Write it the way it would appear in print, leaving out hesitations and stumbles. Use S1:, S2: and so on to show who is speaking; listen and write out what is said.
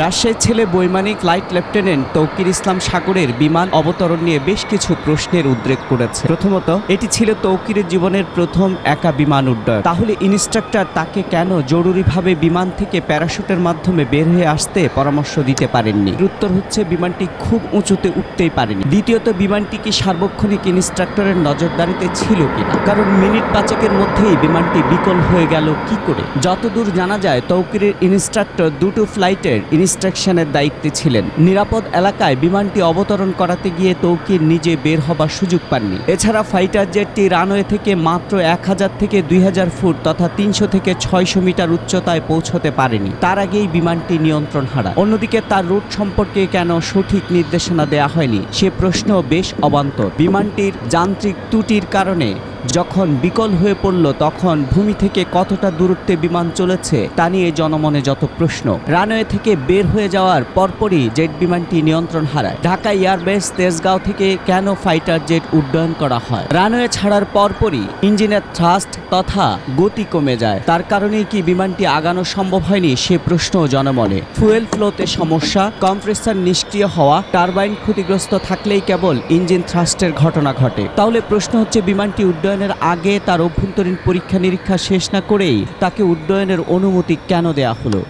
S1: রাজশাহীর ছেলে বৈমানিক flight lieutenant Tauqir ইসলাম সাগরের বিমান অবতরণ নিয়ে বেশ কিছু প্রশ্নের উদ্রেক করেছে। প্রথমত, এটি ছিল তৌকিরের জীবনের প্রথম একা বিমান উড্ডয়ন। তাহলে ইনস্ট্রাক্টর তাকে কেন জরুরিভাবে বিমান থেকে প্যারাশুটের মাধ্যমে বের হয়ে আসতে পরামর্শ দিতে পারেননি? উত্তর হচ্ছে, বিমানটি খুব উঁচুতে উঠতেই পারেনি। দ্বিতীয়ত, বিমানটি কি সার্বক্ষণিক ইনস্ট্রাক্টরের নজরদারিতে ছিল কিনা? কারণ মিনিট পাঁচেকের মধ্যেই বিমানটি বিকল হয়ে গেল কি করে? যতদূর জানা যায়, তৌকিরের ইনস্ট্রাক্টর দুটো ফ্লাইটের ইনস্ট্রাকশনের দায়িত্বে ছিলেন। নিরাপদ এলাকায় বিমানটি অবতরণ করাতে গিয়ে তৌকির নিজে বের হবার সুযোগ পাননি। এছাড়া ফাইটার জেটটি রানওয়ে থেকে মাত্র 1000 থেকে 2000 ফুট তথা 300 থেকে 600 মিটার উচ্চতায় পৌঁছতে পারেনি। তার আগেই বিমানটি নিয়ন্ত্রণ হারায়। অন্যদিকে তার রুট সম্পর্কে কেন সঠিক নির্দেশনা দেয়া হয়নি সে প্রশ্ন বেশ অবান্তর। বিমানটির যান্ত্রিক ত্রুটির কারণে যখন বিকল হয়ে পড়ল, তখন ভূমি থেকে কতটা দূরত্বে বিমান চলেছে তা নিয়ে জনমনে যত প্রশ্ন। রানওয়ে থেকে বের হয়ে যাওয়ার পরপরই জেট বিমানটি নিয়ন্ত্রণ হারায়। ঢাকা এয়ারবেস তেজগাঁও থেকে কেন ফাইটার জেট উড্ডয়ন করা হয়? রানওয়ে ছাড়ার পরপরই ইঞ্জিনের থ্রাস্ট তথা গতি কমে যায়। তার কারণেই কি বিমানটি আগানো সম্ভব হয়নি সে প্রশ্ন জনমনে। ফুয়েল ফ্লোতে সমস্যা, কম্প্রেসার নিষ্ক্রিয় হওয়া, টারবাইন ক্ষতিগ্রস্ত থাকলেই কেবল ইঞ্জিন থ্রাস্টের ঘটনা ঘটে। তাহলে প্রশ্ন হচ্ছে, বিমানটি উড্ডয়নের আগে তার অভ্যন্তরীণ পরীক্ষা নিরীক্ষা শেষ না করেই তাকে উড্ডয়নের অনুমতি কেন দেয়া হলো?